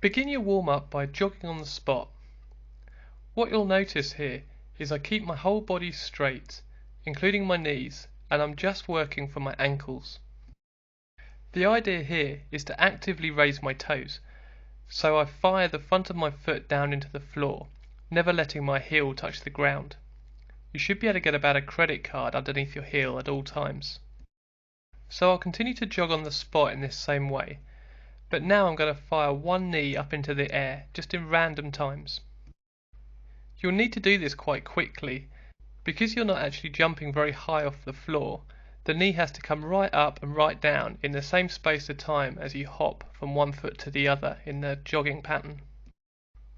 Begin your warm-up by jogging on the spot. What you'll notice here is I keep my whole body straight, including my knees, and I'm just working from my ankles. The idea here is to actively raise my toes, so I fire the front of my foot down into the floor, never letting my heel touch the ground. You should be able to get about a credit card underneath your heel at all times. So I'll continue to jog on the spot in this same way, but now I'm going to fire one knee up into the air, just in random times. You'll need to do this quite quickly. Because you're not actually jumping very high off the floor, the knee has to come right up and right down in the same space of time as you hop from one foot to the other in the jogging pattern.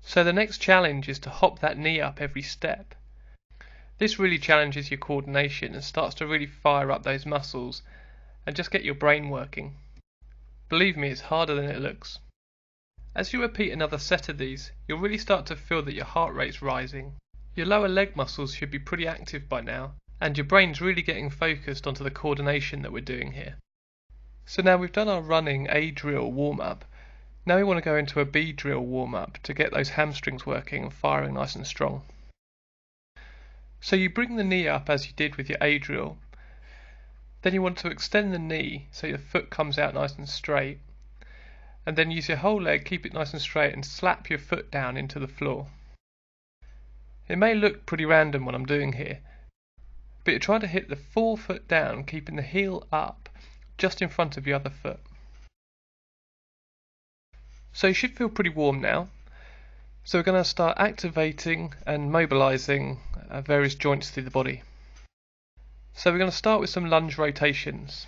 So the next challenge is to hop that knee up every step. This really challenges your coordination and starts to really fire up those muscles and just get your brain working. Believe me, it's harder than it looks. As you repeat another set of these, you'll really start to feel that your heart rate's rising. Your lower leg muscles should be pretty active by now, and your brain's really getting focused onto the coordination that we're doing here. So now we've done our running A drill warm-up. Now we want to go into a B drill warm-up to get those hamstrings working and firing nice and strong. So you bring the knee up as you did with your A drill. Then you want to extend the knee so your foot comes out nice and straight. And then use your whole leg, keep it nice and straight, and slap your foot down into the floor. It may look pretty random what I'm doing here, but you're trying to hit the full foot down, keeping the heel up just in front of your other foot. So you should feel pretty warm now. So we're going to start activating and mobilizing various joints through the body. So we're going to start with some lunge rotations.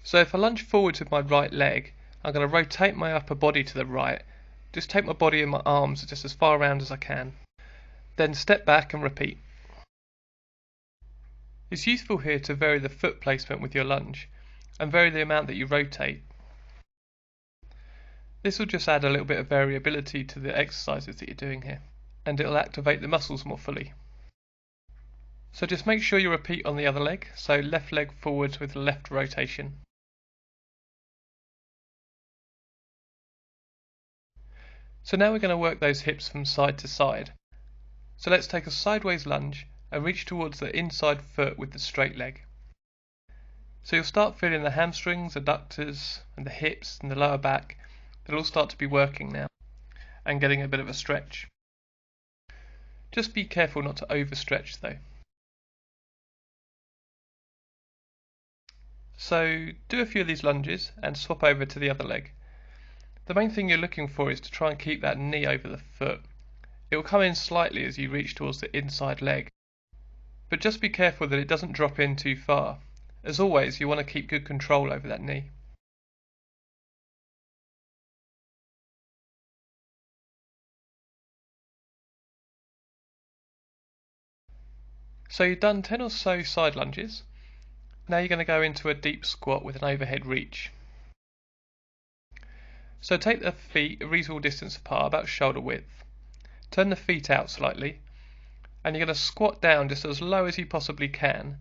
So if I lunge forwards with my right leg, I'm going to rotate my upper body to the right. Just take my body and my arms just as far around as I can. Then step back and repeat. It's useful here to vary the foot placement with your lunge and vary the amount that you rotate. This will just add a little bit of variability to the exercises that you're doing here, and it'll activate the muscles more fully. So just make sure you repeat on the other leg, so left leg forwards with left rotation. So now we're going to work those hips from side to side. So let's take a sideways lunge and reach towards the inside foot with the straight leg. So you'll start feeling the hamstrings, adductors and the hips and the lower back. They'll all start to be working now and getting a bit of a stretch. Just be careful not to overstretch though. So do a few of these lunges and swap over to the other leg. The main thing you're looking for is to try and keep that knee over the foot. It will come in slightly as you reach towards the inside leg, but just be careful that it doesn't drop in too far. As always, you want to keep good control over that knee. So you've done 10 or so side lunges. Now you're going to go into a deep squat with an overhead reach. So take the feet a reasonable distance apart, about shoulder width. Turn the feet out slightly, and you're going to squat down just as low as you possibly can,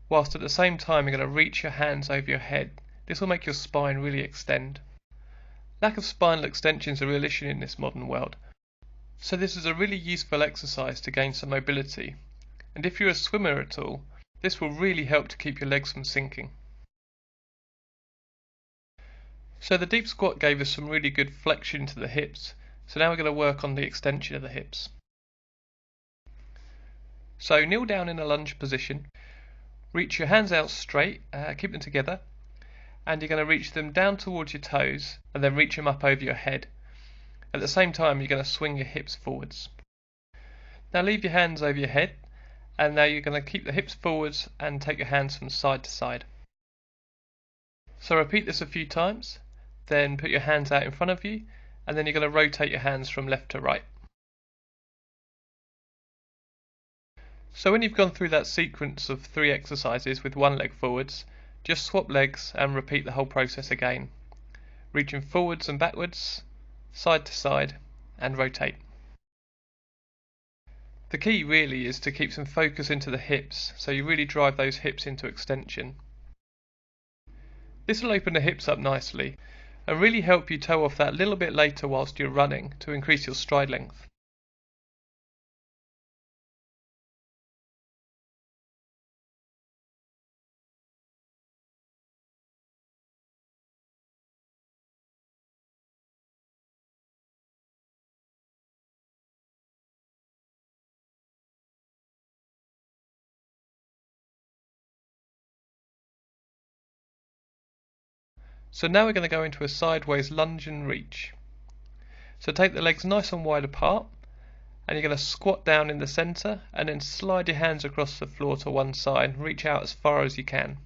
whilst at the same time you're going to reach your hands over your head. This will make your spine really extend. Lack of spinal extension is a real issue in this modern world, so this is a really useful exercise to gain some mobility, and if you're a swimmer at all, this will really help to keep your legs from sinking. So the deep squat gave us some really good flexion to the hips, so now we're going to work on the extension of the hips. So kneel down in a lunge position, reach your hands out straight, keep them together, and you're going to reach them down towards your toes and then reach them up over your head. At the same time you're going to swing your hips forwards. Now leave your hands over your head, and now you're going to keep the hips forwards and take your hands from side to side. So repeat this a few times, then put your hands out in front of you, and then you're going to rotate your hands from left to right. So when you've gone through that sequence of 3 exercises with one leg forwards, just swap legs and repeat the whole process again, reaching forwards and backwards, side to side, and rotate. The key really is to keep some focus into the hips, so you really drive those hips into extension. This will open the hips up nicely, and really help you toe off that little bit later whilst you're running to increase your stride length. So now we're going to go into a sideways lunge and reach. So take the legs nice and wide apart, and you're going to squat down in the centre and then slide your hands across the floor to one side and reach out as far as you can.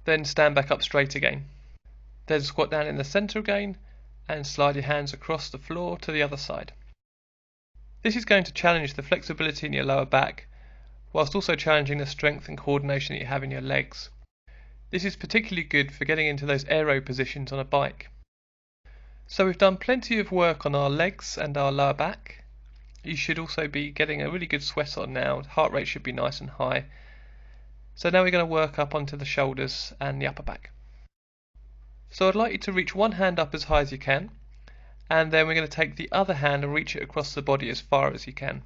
Then stand back up straight again. Then squat down in the centre again and slide your hands across the floor to the other side. This is going to challenge the flexibility in your lower back, whilst also challenging the strength and coordination that you have in your legs. This is particularly good for getting into those aero positions on a bike. So we've done plenty of work on our legs and our lower back. You should also be getting a really good sweat on now. Heart rate should be nice and high. So now we're going to work up onto the shoulders and the upper back. So I'd like you to reach one hand up as high as you can, and then we're going to take the other hand and reach it across the body as far as you can.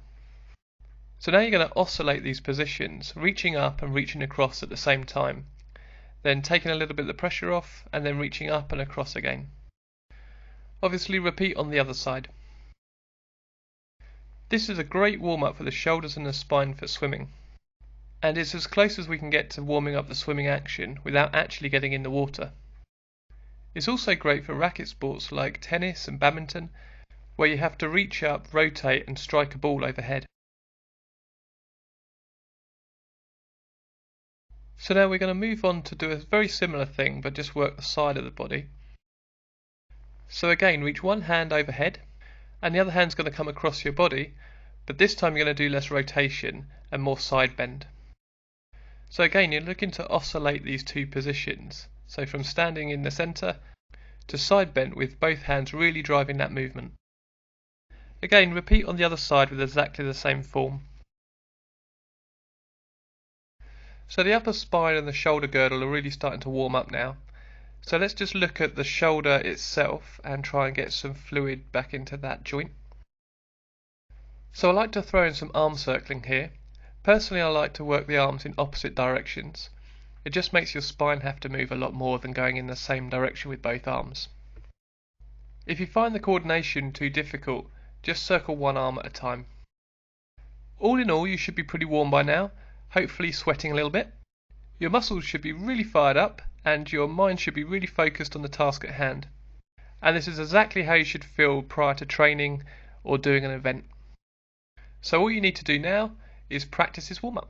So now you're going to oscillate these positions, reaching up and reaching across at the same time. Then taking a little bit of the pressure off and then reaching up and across again. Obviously repeat on the other side. This is a great warm up for the shoulders and the spine for swimming, and it's as close as we can get to warming up the swimming action without actually getting in the water. It's also great for racket sports like tennis and badminton, where you have to reach up, rotate and strike a ball overhead. So now we're going to move on to do a very similar thing, but just work the side of the body. So again, reach one hand overhead, and the other hand's going to come across your body, but this time you're going to do less rotation and more side bend. So again, you're looking to oscillate these two positions. So from standing in the centre to side bend with both hands really driving that movement. Again, repeat on the other side with exactly the same form. So the upper spine and the shoulder girdle are really starting to warm up now. So let's just look at the shoulder itself and try and get some fluid back into that joint. So I like to throw in some arm circling here. Personally, I like to work the arms in opposite directions. It just makes your spine have to move a lot more than going in the same direction with both arms. If you find the coordination too difficult, just circle one arm at a time. All in all, you should be pretty warm by now. Hopefully sweating a little bit. Your muscles should be really fired up and your mind should be really focused on the task at hand. And this is exactly how you should feel prior to training or doing an event. So all you need to do now is practice this warm-up.